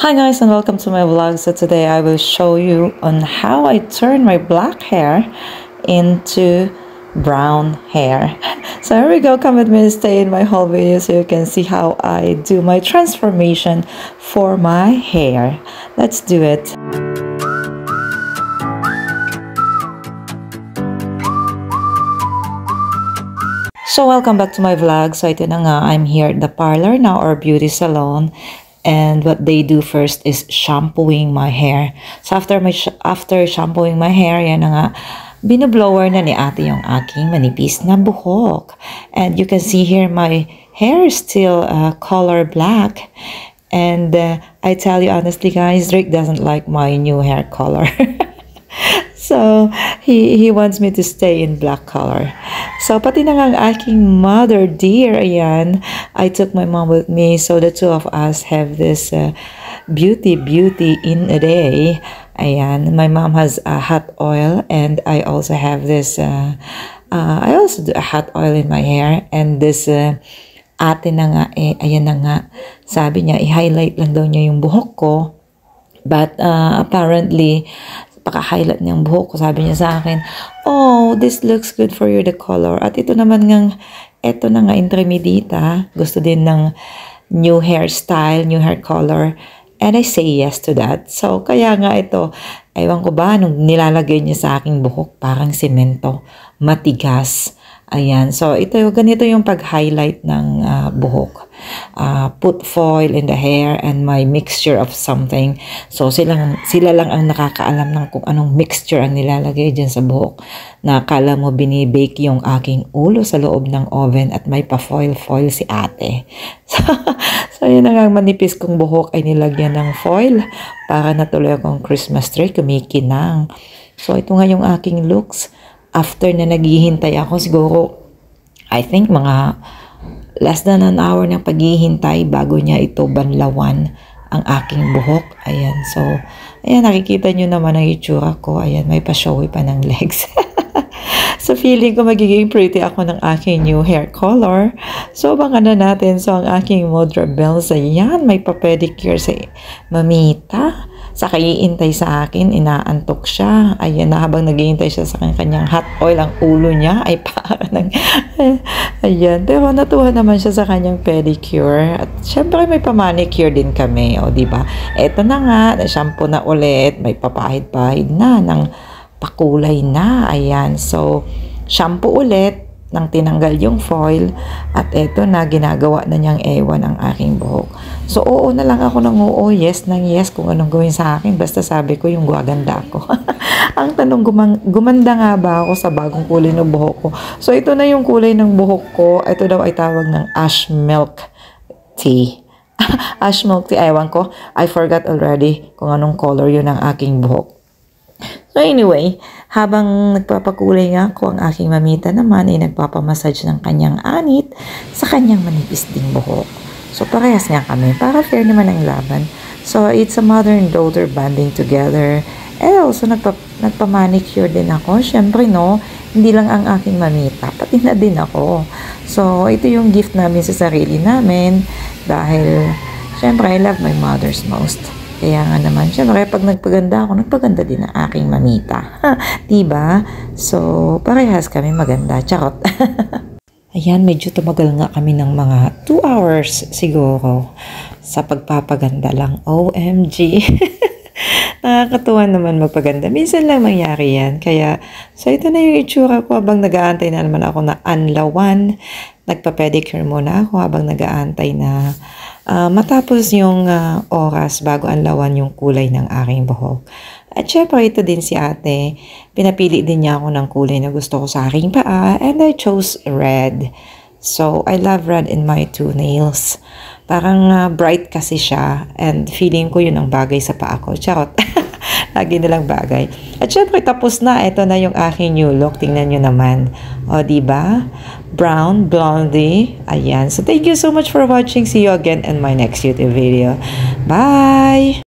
Hi guys and welcome to my vlog. So today I will show you on how I turn my black hair into brown hair. So here we go, come with me and stay in my whole video so you can see how I do my transformation for my hair. Let's do it. So welcome back to my vlog. So ito na nga, I'm here at the parlor now or beauty salon. And what they do first is shampooing my hair. So after shampooing my hair, yan na nga, binoblower na ni ate yung aking manipis na buhok. And you can see here my hair is still color black. And I tell you honestly guys, Rick doesn't like my new hair color. So he wants me to stay in black color. So pati na nga ang aking mother dear, ayan, I took my mom with me. So the two of us have this beauty in a day. Ayan, my mom has a hot oil and I also have this, I also do a hot oil in my hair. And this ate na nga, ayan na nga, sabi niya, i-highlight lang daw niya yung buhok ko. But apparently, paka-highlight niyang buhok ko, sabi niya sa akin, oh, this looks good for you, the color. At ito naman ngang, ito na nga, intermediate, gusto din ng new hairstyle, new hair color. And I say yes to that. So, kaya nga ito, ewan ko ba, nung nilalagay niya sa aking buhok, parang semento, matigas. Ayan, so ito, ganito yung pag-highlight ng buhok. Put foil in the hair and my mixture of something. So sila lang ang nakakaalam ng kung anong mixture ang nilalagay dyan sa buhok. Nakala mo binibake yung aking ulo sa loob ng oven at may pa-foil si ate. So yun na nga, manipis kong buhok ay nilagyan ng foil para natuloy akong Christmas tree, kumikinang. So ito nga yung aking looks. After na naghihintay ako, siguro, I think mga less than an hour ng paghihintay bago niya ito banlawan ang aking buhok. Ayan, so, ayan, nakikita nyo naman ang itsura ko. Ayan, may pa-showy pa ng legs. So, feeling ko magiging pretty ako ng aking new hair color. So, abangan na natin. So, ang aking Modra Bells, ayan, may pa-pedicure sa mamita. Saka iintay sa akin, inaantok siya. Ayan na, habang naghihintay siya sa kanyang hot oil, ang ulo niya ay parang ayan, pero natuwa naman siya sa kanyang pedicure. At syempre may pa-manicure din kami, o diba? Eto na nga, na-shampoo na ulit, may papahid-pahid na ng pakulay na. Ayan, so shampoo ulit nang tinanggal yung foil at eto na, ginagawa na niyang ewan ang aking buhok. So oo na lang ako ng oo, yes nang yes kung anong gawin sa akin, basta sabi ko yung gumaganda ako. Ang tanong, gumanda nga ba ako sa bagong kulay ng buhok ko? So ito na yung kulay ng buhok ko. Ito daw ay tawag ng ash milk tea. Ash milk tea, ewan ko, I forgot already kung anong color yun ng aking buhok. So anyway, habang nagpapakulay nga ako, ang aking mamita naman ay nagpapamassage ng kanyang anit sa kanyang manipis ding buhok. So parehas nga kami, para fair naman ang laban. So it's a mother and daughter banding together. And also nagpa-manicure din ako. Syempre no, hindi lang ang aking mamita, pati na din ako. So ito yung gift namin sa sarili namin dahil syempre I love my mothers most. Kaya nga naman, syempre, pag nagpaganda ako, nagpaganda din ang aking mamita. Diba? So, parehas kami maganda. Charot. Ayan, medyo tumagal nga kami ng mga 2 hours siguro sa pagpapaganda lang. OMG. Nakakatuwa naman magpaganda. Minsan lang mangyari yan. Kaya, so ito na yung itsura ko habang nag-aantay na naman ako na anlawan. Nagpa-pedicure muna ako habang nag-aantay na matapos yung oras bago anlawan yung kulay ng aking buhok. At syempre ito din si ate. Pinapili din niya ako ng kulay na gusto ko sa aking paa and I chose red. So I love red in my two nails. Parang bright kasi siya and feeling ko yun ang bagay sa paa ko. Charot. Lagi nilang bagay. At syempre tapos na. Ito na yung aking new look. Tingnan nyo naman. O diba? Brown, blondie. Ayan. So thank you so much for watching. See you again in my next YouTube video. Bye!